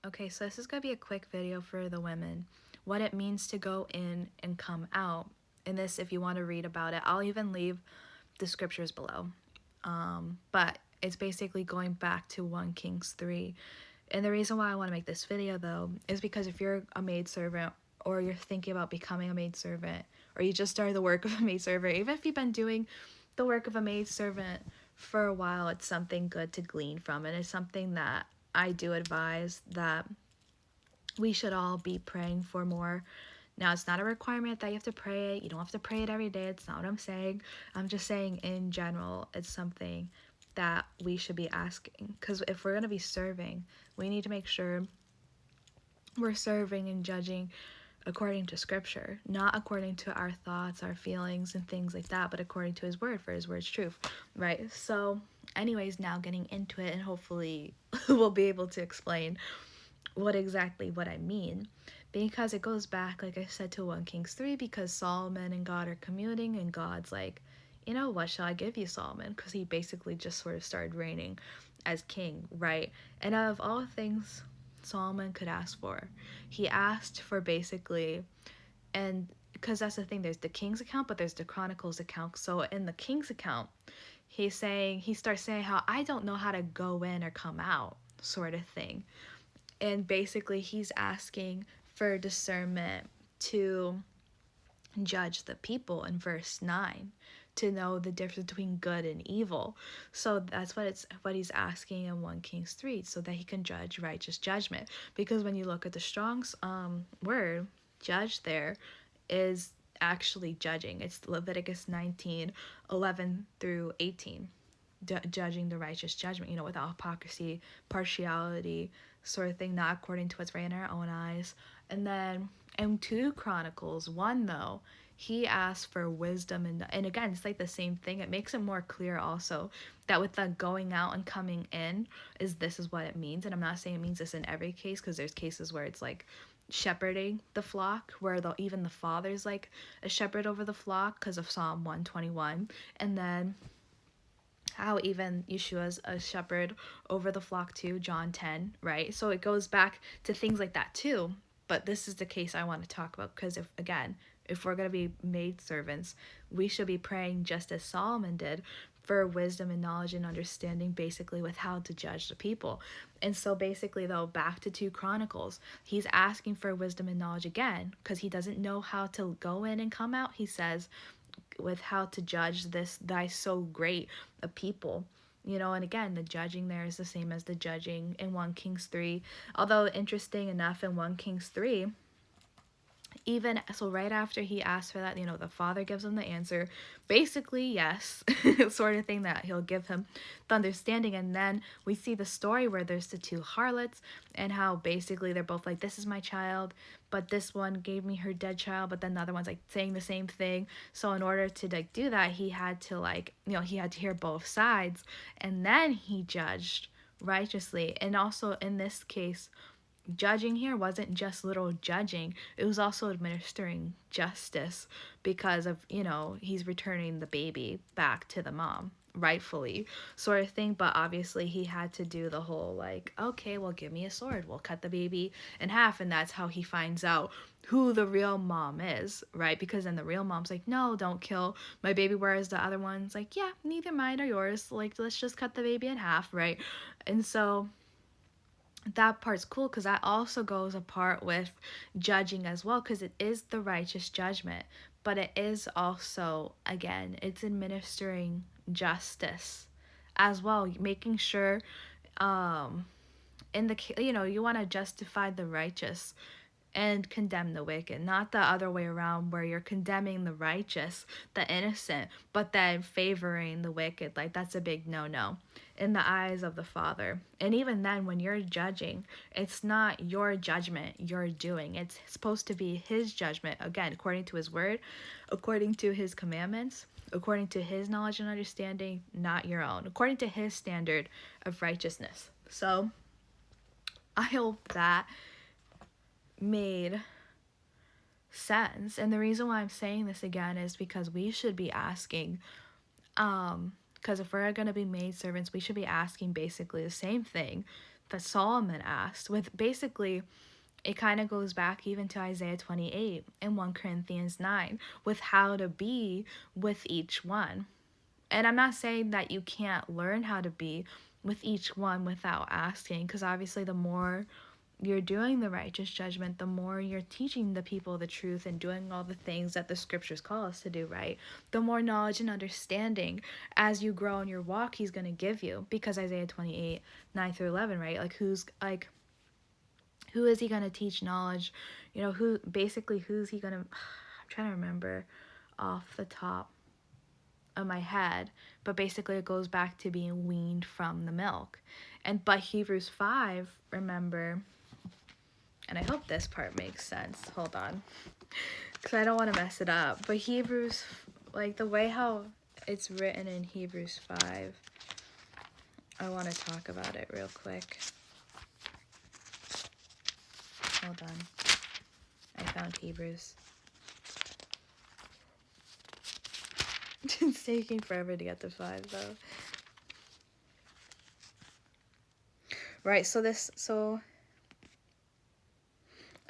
Okay, so this is going to be a quick video for the women. What it means to go in and come out. And this, if you want to read about it, I'll even leave the scriptures below. But it's basically going back to 1 Kings 3. And the reason why I want to make this video, though, is because if you're a maidservant or you're thinking about becoming a maidservant or you just started the work of a maidservant, even if you've been doing the work of a maidservant for a while, it's something good to glean from. And it's something that I do advise that we should all be praying for more. Now, it's not a requirement that you have to pray it. You don't have to pray it every day. It's not what I'm saying. I'm just saying in general, it's something that we should be asking. Because if we're going to be serving, we need to make sure we're serving and judging according to scripture, not according to our thoughts, our feelings, and things like that, but according to his word, for his word's truth, right? So, anyways, now getting into it, and hopefully we'll be able to explain what I mean, because it goes back, like I said, to 1 Kings 3, because Solomon and God are communing, and God's like, you know, what shall I give you, Solomon? Because he basically just sort of started reigning as king, right? And out of all things Solomon could ask for, he asked for basically, and because that's the thing, there's the king's account, but there's the Chronicles account. So in the king's account, he starts saying how I don't know how to go in or come out, sort of thing. And basically he's asking for discernment to judge the people in verse 9, to know the difference between good and evil. So that's what he's asking in 1 Kings 3, so that he can judge righteous judgment. Because when you look at the Strong's word, judge there is actually judging. It's Leviticus 19:11 through 18. Judging the righteous judgment, without hypocrisy, partiality, sort of thing, not according to what's right in our own eyes. And then in 2 Chronicles 1, though, he asks for wisdom, and again, it's like the same thing. It makes it more clear also that with the going out and coming in, this is what it means. And I'm not saying it means this in every case, because there's cases where it's like shepherding the flock, where even the father's like a shepherd over the flock because of Psalm 121. And then how even Yeshua's a shepherd over the flock too, John 10, right? So it goes back to things like that too. But this is the case I want to talk about, because if we're going to be maid servants, we should be praying just as Solomon did for wisdom and knowledge and understanding, basically with how to judge the people. And so basically, though, back to 2 Chronicles, he's asking for wisdom and knowledge again, because he doesn't know how to go in and come out. He says, with how to judge this thy so great a people. And again, the judging there is the same as the judging in 1 Kings 3. Although, interesting enough, in 1 Kings 3, even so, right after he asks for that, the father gives him the answer, basically yes, sort of thing, that he'll give him the understanding. And then we see the story where there's the 2 harlots, and how basically they're both like, this is my child, but this one gave me her dead child, but then the other one's like saying the same thing. So in order to like do that, he had to hear both sides, and then he judged righteously. And also in this case, judging here wasn't just little judging, it was also administering justice, because of, he's returning the baby back to the mom rightfully, sort of thing. But obviously he had to do the whole like, okay, well, give me a sword, we'll cut the baby in half. And that's how he finds out who the real mom is, right? Because then the real mom's like, no, don't kill my baby, whereas the other one's like, yeah, neither mine nor yours, like, let's just cut the baby in half, right? And so that part's cool, because that also goes apart with judging as well, because it is the righteous judgment, but it is also, again, it's administering justice as well, making sure in the you want to justify the righteous and condemn the wicked, not the other way around, where you're condemning the righteous, the innocent, but then favoring the wicked. Like, that's a big no in the eyes of the Father. And even then, when you're judging, it's not your judgment you're doing, it's supposed to be his judgment, again, according to his word, according to his commandments, according to his knowledge and understanding, not your own, according to his standard of righteousness. So I hope that made sense. And the reason why I'm saying this again is because we should be asking, because if we're going to be maid servants, we should be asking basically the same thing that Solomon asked, with basically, it kind of goes back even to Isaiah 28 and 1 Corinthians 9 with how to be with each one. And I'm not saying that you can't learn how to be with each one without asking, because obviously the more you're doing the righteous judgment, the more you're teaching the people the truth and doing all the things that the scriptures call us to do, right? The more knowledge and understanding as you grow in your walk, he's going to give you. Because Isaiah 28, 9 through 11, right? Who is he going to teach knowledge? Who's he going to, I'm trying to remember off the top of my head, but basically it goes back to being weaned from the milk. But Hebrews 5, remember, and I hope this part makes sense. Hold on, because I don't want to mess it up. But Hebrews, the way how it's written in Hebrews 5, I want to talk about it real quick. Hold on. I found Hebrews. It's taking forever to get to 5, though. Right, so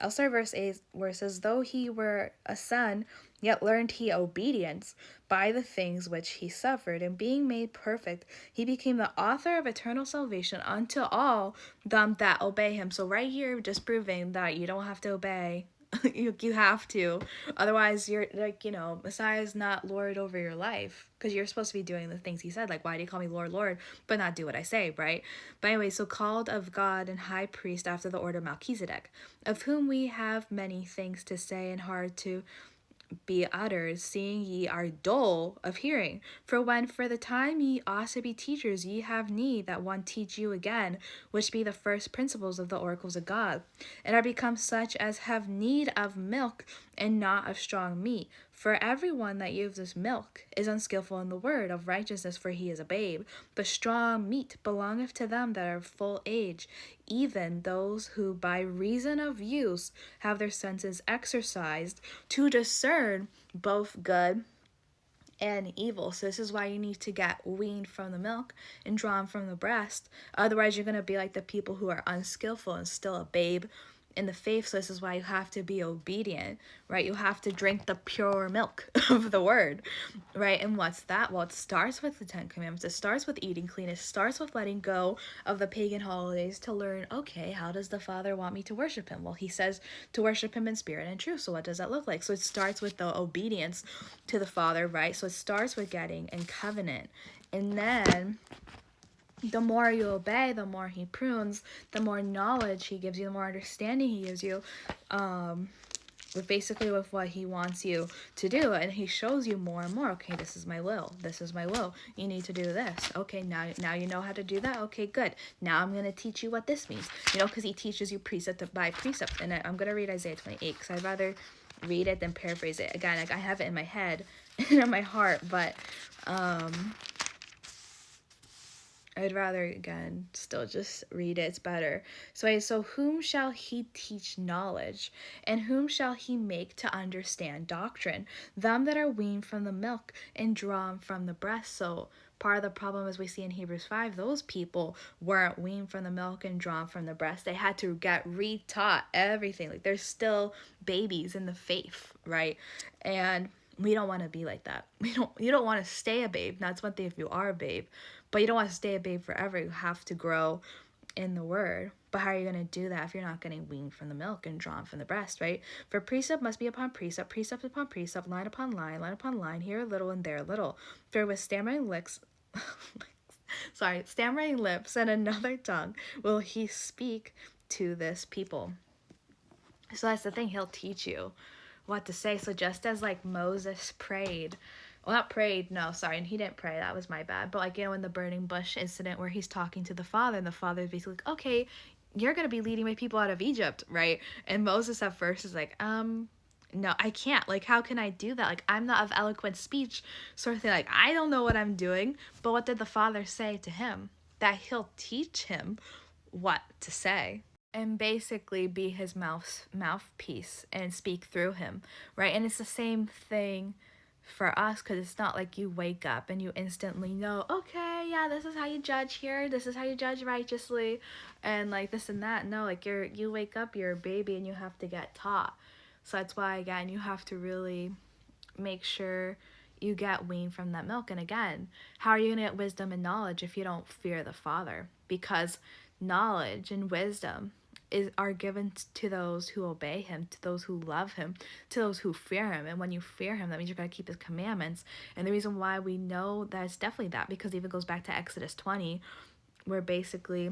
I'll start verse 8, where it says, though he were a son, yet learned he obedience by the things which he suffered, and being made perfect, he became the author of eternal salvation unto all them that obey him. So right here, just proving that you don't have to obey. You have to. Otherwise, you're Messiah is not Lord over your life, because you're supposed to be doing the things he said. Why do you call me Lord, Lord, but not do what I say, right? But anyway, so called of God and high priest after the order of Melchizedek, of whom we have many things to say and hard to be uttered, seeing ye are dull of hearing. For when for the time ye ought to be teachers, ye have need that one teach you again, which be the first principles of the oracles of God, and are become such as have need of milk and not of strong meat. For everyone that uses milk is unskillful in the word of righteousness, for he is a babe. But strong meat belongeth to them that are full age, even those who by reason of use have their senses exercised to discern both good and evil. So this is why you need to get weaned from the milk and drawn from the breast. Otherwise, you're going to be like the people who are unskillful and still a babe in the faith. So this is why you have to be obedient, right? You have to drink the pure milk of the word, right? And what's that? Well, it starts with the 10 commandments. It starts with eating clean. It starts with letting go of the pagan holidays to learn, okay, how does the Father want me to worship him? Well, he says to worship him in spirit and truth. So what does that look like? So it starts with the obedience to the Father, right? So it starts with getting in covenant. And then the more you obey, the more he prunes, the more knowledge he gives you, the more understanding he gives you, with what he wants you to do. And he shows you more and more, okay, this is my will, you need to do this. Okay, now you know how to do that. Okay, good. Now I'm going to teach you what this means, because he teaches you precept by precept. And I'm going to read Isaiah 28, because I'd rather read it than paraphrase it. Again, I have it in my head and in my heart, but I'd rather, again, still just read it. It's better. So whom shall he teach knowledge? And whom shall he make to understand doctrine? Them that are weaned from the milk and drawn from the breast. So part of the problem, as we see in Hebrews 5, those people weren't weaned from the milk and drawn from the breast. They had to get retaught everything. They're still babies in the faith, right? And we don't want to be like that. You don't want to stay a babe. That's one thing if you are a babe. But you don't want to stay a babe forever. You have to grow in the word. But how are you going to do that if you're not getting weaned from the milk and drawn from the breast, right? For precept must be upon precept, precept upon precept, line upon line, line upon line, here a little and there a little. For with stammering lips, stammering lips and another tongue will he speak to this people. So that's the thing. He'll teach you what to say. So just as Moses prayed, well, not prayed, no, sorry, and he didn't pray, that was my bad, but in the burning bush incident where he's talking to the Father, and the Father is basically like, okay, you're going to be leading my people out of Egypt, right? And Moses at first is like, no, I can't, how can I do that? I'm not of eloquent speech, sort of thing, I don't know what I'm doing. But what did the Father say to him? That he'll teach him what to say, and basically be his mouthpiece and speak through him, right? And it's the same thing for us, because it's not like you wake up and you instantly know, okay, yeah, this is how you judge here, this is how you judge righteously, and like this and that. No, like you wake up, you're a baby, and you have to get taught. So that's why, again, you have to really make sure you get weaned from that milk. And again, how are you going to get wisdom and knowledge if you don't fear the Father? Because knowledge and wisdom are given to those who obey him, to those who love him, to those who fear him. And when you fear him, that means you're going to keep his commandments. And the reason why we know that it's definitely that, because it even goes back to Exodus 20, where basically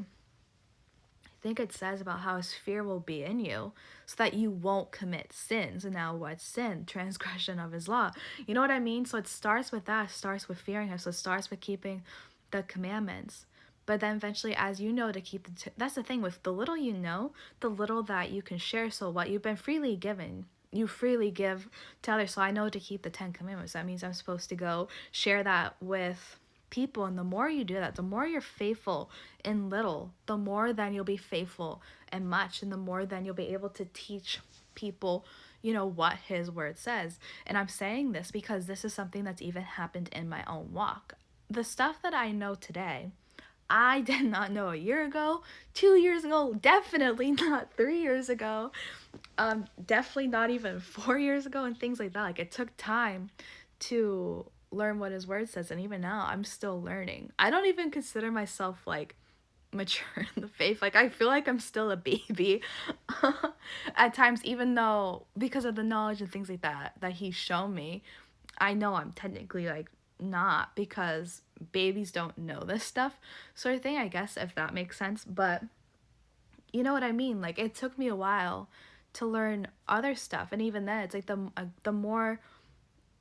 I think it says about how his fear will be in you so that you won't commit sins. And now what's sin? Transgression of his law. You know what I mean? So it starts with that. It starts with fearing him. So it starts with keeping the commandments. But then eventually, as you know, to keep that's the thing with the little you know, the little that you can share. So what you've been freely given, you freely give to others. So I know to keep the 10 commandments. That means I'm supposed to go share that with people. And the more you do that, the more you're faithful in little, the more then you'll be faithful in much. And the more then you'll be able to teach people, you know, what his word says. And I'm saying this because this is something that's even happened in my own walk. The stuff that I know today, I did not know a year ago, 2 years ago, definitely not 3 years ago, definitely not even 4 years ago, and things like that. Like, it took time to learn what his word says, and even now, I'm still learning. I don't even consider myself, like, mature in the faith. Like, I feel like I'm still a baby at times, even though, because of the knowledge and things like that he's shown me, I know I'm technically, like, not, because babies don't know this stuff sort of thing, I guess, if that makes sense. But you know what I mean? Like, it took me a while to learn other stuff, and even then, it's like the more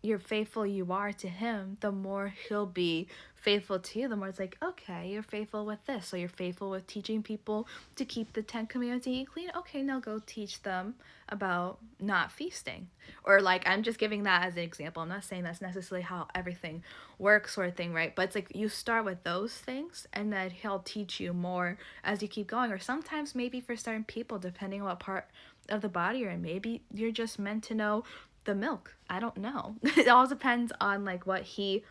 you're faithful you are to him, the more he'll be faithful to you. The more it's like, okay, you're faithful with this, so you're faithful with teaching people to keep the 10 commandments and eat clean. Okay, now go teach them about not feasting. Or, like, I'm just giving that as an example. I'm not saying that's necessarily how everything works, sort of thing, right? But it's like you start with those things, and then he'll teach you more as you keep going. Or sometimes maybe for certain people, depending on what part of the body you're in, maybe you're just meant to know the milk. I don't know. It all depends on, like, what he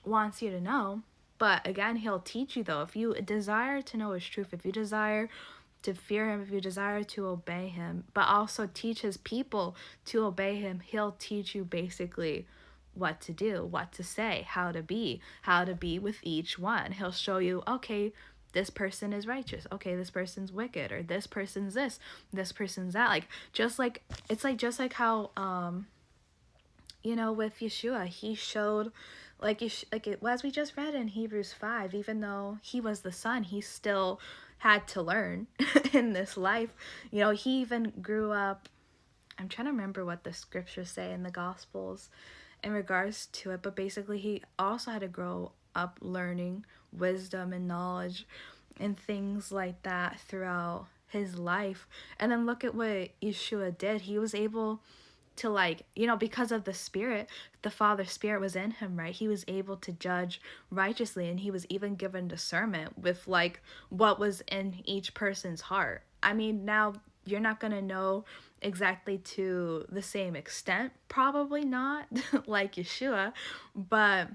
wants you to know. But again, he'll teach you, though. If you desire to know his truth, if you desire to fear him, if you desire to obey him, but also teach his people to obey him, he'll teach you basically what to do, what to say, how to be with each one. He'll show you, okay, this person is righteous, okay, this person's wicked, or this person's this person's that. Like, just like, it's like, just like how you know, with Yeshua, he showed, like, as we just read in Hebrews 5, even though he was the son, he still had to learn in this life. You know, he even grew up, I'm trying to remember what the scriptures say in the Gospels in regards to it, but basically he also had to grow up learning wisdom and knowledge and things like that throughout his life. And then look at what Yeshua did. He was able to, like, you know, because of the Spirit, the Father's Spirit was in him, right? He was able to judge righteously, and he was even given discernment with, like, what was in each person's heart. I mean, now you're not going to know exactly to the same extent, probably not, like Yeshua, but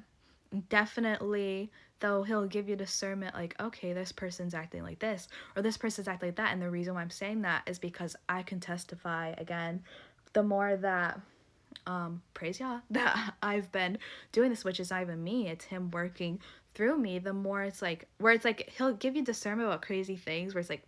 definitely, though, he'll give you discernment, like, okay, this person's acting like this, or this person's acting like that. And the reason why I'm saying that is because I can testify, again, the more that praise Yah, that I've been doing this, which is not even me, it's him working through me, the more it's like, where it's like he'll give you discernment about crazy things where it's like,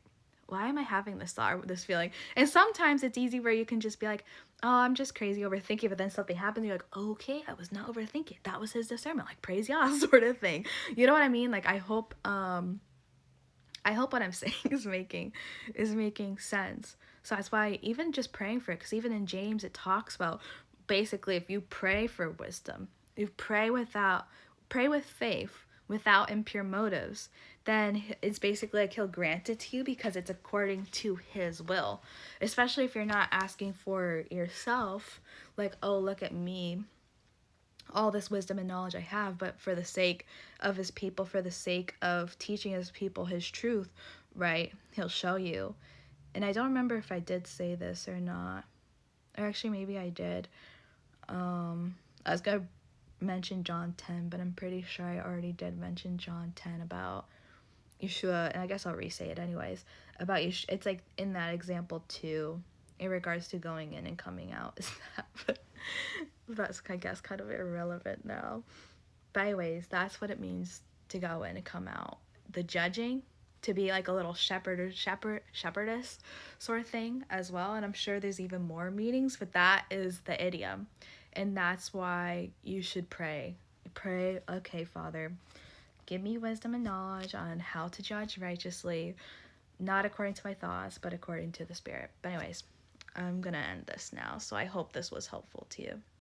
why am I having this thought or this feeling? And sometimes it's easy where you can just be like, oh, I'm just crazy overthinking, but then something happens, you're like, okay, I was not overthinking, that was his discernment, like, praise Yah, sort of thing. You know what I mean? Like, I hope what I'm saying is making sense. So that's why even just praying for it, because even in James it talks about basically if you pray for wisdom, you pray with faith, without impure motives, then it's basically like he'll grant it to you because it's according to his will. Especially if you're not asking for yourself, like, oh, look at me, all this wisdom and knowledge I have, but for the sake of his people, for the sake of teaching his people his truth, right? He'll show you. And I don't remember if I did say this or not. Or actually, maybe I did. I was going to mention John 10, but I'm pretty sure I already did mention John 10 about Yeshua, and I guess I'll re-say it anyways, about Yeshua. It's like in that example too, in regards to going in and coming out. That's, I guess, kind of irrelevant now. But anyways, that's what it means to go in and come out. The judging, to be like a little shepherdess sort of thing as well. And I'm sure there's even more meanings, but that is the idiom. And that's why you should pray. Pray, okay, Father, give me wisdom and knowledge on how to judge righteously, not according to my thoughts, but according to the Spirit. But anyways, I'm going to end this now. So I hope this was helpful to you.